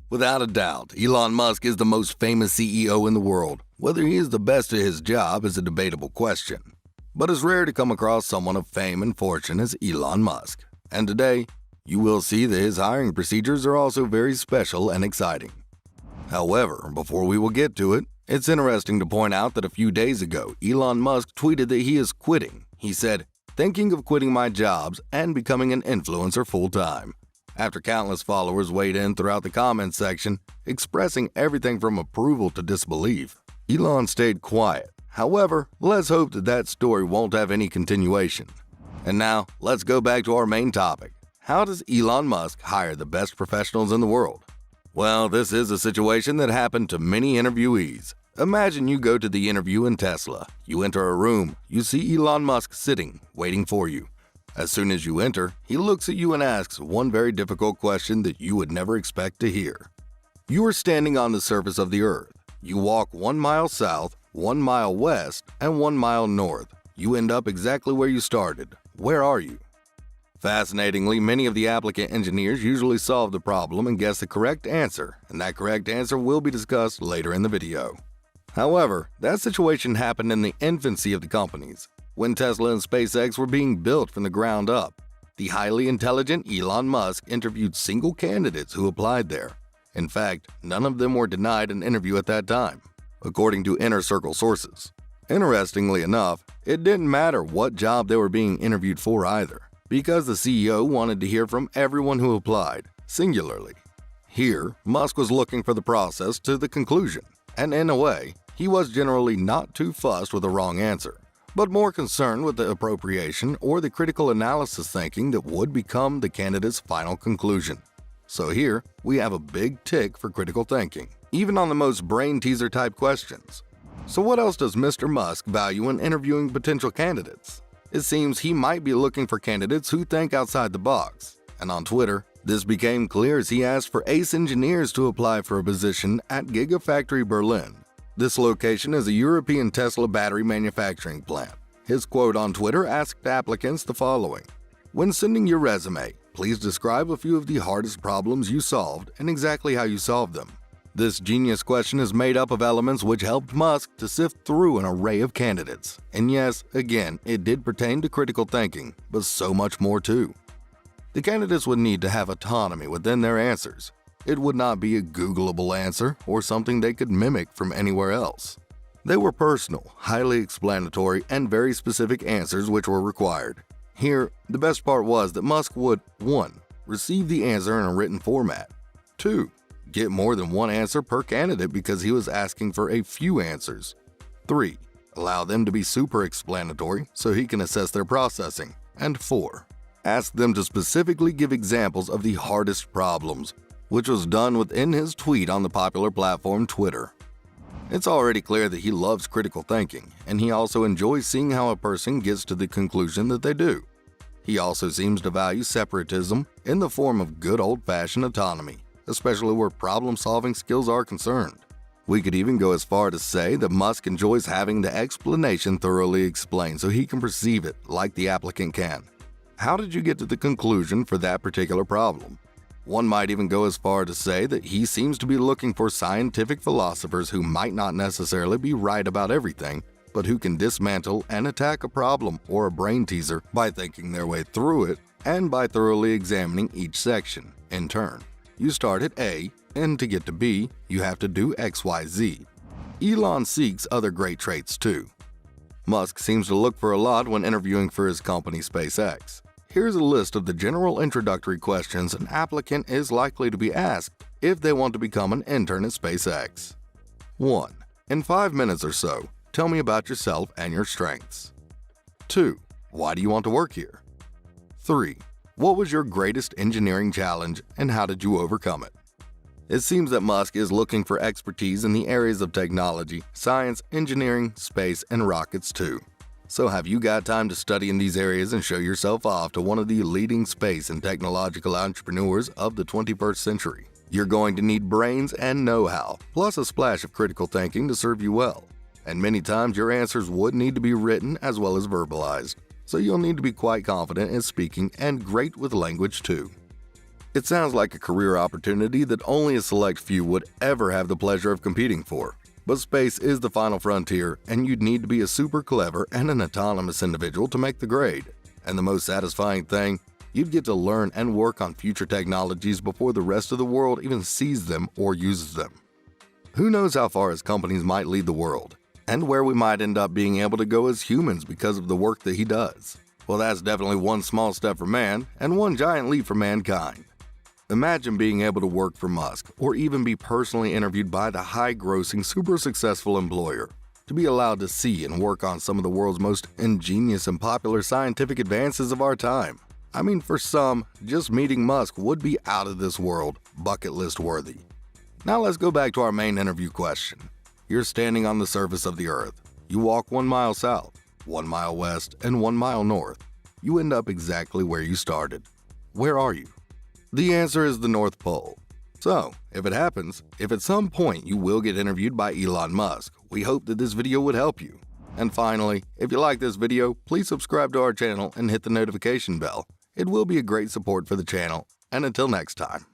Without a doubt, Elon Musk is the most famous CEO in the world. Whether he is the best at his job is a debatable question. But it's rare to come across someone of fame and fortune as Elon Musk. And today, you will see that his hiring procedures are also very special and exciting. However, before we will get to it, it's interesting to point out that a few days ago, Elon Musk tweeted that he is quitting. He said, "Thinking of quitting my jobs and becoming an influencer full-time." After countless followers weighed in throughout the comments section, expressing everything from approval to disbelief, Elon stayed quiet. However, let's hope that story won't have any continuation. And now, let's go back to our main topic. How does Elon Musk hire the best professionals in the world? Well, this is a situation that happened to many interviewees. Imagine you go to the interview in Tesla. You enter a room, you see Elon Musk sitting, waiting for you. As soon as you enter, he looks at you and asks one very difficult question that you would never expect to hear. You are standing on the surface of the Earth. You walk 1 mile south, 1 mile west, and 1 mile north. You end up exactly where you started. Where are you? Fascinatingly, many of the applicant engineers usually solve the problem and guess the correct answer, and that correct answer will be discussed later in the video. However, that situation happened in the infancy of the companies, when Tesla and SpaceX were being built from the ground up. The highly intelligent Elon Musk interviewed single candidates who applied there. In fact, none of them were denied an interview at that time, according to inner circle sources. Interestingly enough, it didn't matter what job they were being interviewed for either, because the CEO wanted to hear from everyone who applied, singularly. Here, Musk was looking for the process to the conclusion, and in a way, he was generally not too fussed with a wrong answer, but more concerned with the appropriation or the critical analysis thinking that would become the candidate's final conclusion. So here, we have a big tick for critical thinking, even on the most brain-teaser type questions. So what else does Mr. Musk value when interviewing potential candidates? It seems he might be looking for candidates who think outside the box. And on Twitter, this became clear as he asked for ace engineers to apply for a position at Gigafactory Berlin. This location is a European Tesla battery manufacturing plant. His quote on Twitter asked applicants the following: "When sending your resume, please describe a few of the hardest problems you solved and exactly how you solved them." This genius question is made up of elements which helped Musk to sift through an array of candidates. And yes, again, it did pertain to critical thinking, but so much more too. The candidates would need to have autonomy within their answers. It would not be a Googleable answer or something they could mimic from anywhere else. They were personal, highly explanatory, and very specific answers which were required. Here, the best part was that Musk would 1. Receive the answer in a written format, 2. Get more than one answer per candidate because he was asking for a few answers, 3. Allow them to be super explanatory so he can assess their processing, and 4. Ask them to specifically give examples of the hardest problems, which was done within his tweet on the popular platform Twitter. It's already clear that he loves critical thinking, and he also enjoys seeing how a person gets to the conclusion that they do. He also seems to value separatism in the form of good old-fashioned autonomy, especially where problem-solving skills are concerned. We could even go as far to say that Musk enjoys having the explanation thoroughly explained so he can perceive it like the applicant can. How did you get to the conclusion for that particular problem? One might even go as far to say that he seems to be looking for scientific philosophers who might not necessarily be right about everything, but who can dismantle and attack a problem or a brain teaser by thinking their way through it and by thoroughly examining each section in turn. You start at A, and to get to B, you have to do XYZ. Elon seeks other great traits too. Musk seems to look for a lot when interviewing for his company SpaceX. Here's a list of the general introductory questions an applicant is likely to be asked if they want to become an intern at SpaceX. 1. In 5 minutes or so, tell me about yourself and your strengths. 2. Why do you want to work here? 3. What was your greatest engineering challenge and how did you overcome it? It seems that Musk is looking for expertise in the areas of technology, science, engineering, space, and rockets too. So have you got time to study in these areas and show yourself off to one of the leading space and technological entrepreneurs of the 21st century? You're going to need brains and know-how, plus a splash of critical thinking to serve you well. And many times your answers would need to be written as well as verbalized, so you'll need to be quite confident in speaking and great with language too. It sounds like a career opportunity that only a select few would ever have the pleasure of competing for. But space is the final frontier, and you'd need to be a super clever and an autonomous individual to make the grade. And the most satisfying thing, you'd get to learn and work on future technologies before the rest of the world even sees them or uses them. Who knows how far his companies might lead the world, and where we might end up being able to go as humans because of the work that he does. Well, that's definitely one small step for man and one giant leap for mankind. Imagine being able to work for Musk or even be personally interviewed by the high-grossing, super successful employer. To be allowed to see and work on some of the world's most ingenious and popular scientific advances of our time. I mean, for some, just meeting Musk would be out of this world, bucket list worthy. Now let's go back to our main interview question. You're standing on the surface of the Earth. You walk 1 mile south, 1 mile west, and 1 mile north. You end up exactly where you started. Where are you? The answer is the North Pole. So, if it happens, if at some point you will get interviewed by Elon Musk, we hope that this video would help you. And finally, if you like this video, please subscribe to our channel and hit the notification bell. It will be a great support for the channel. And until next time.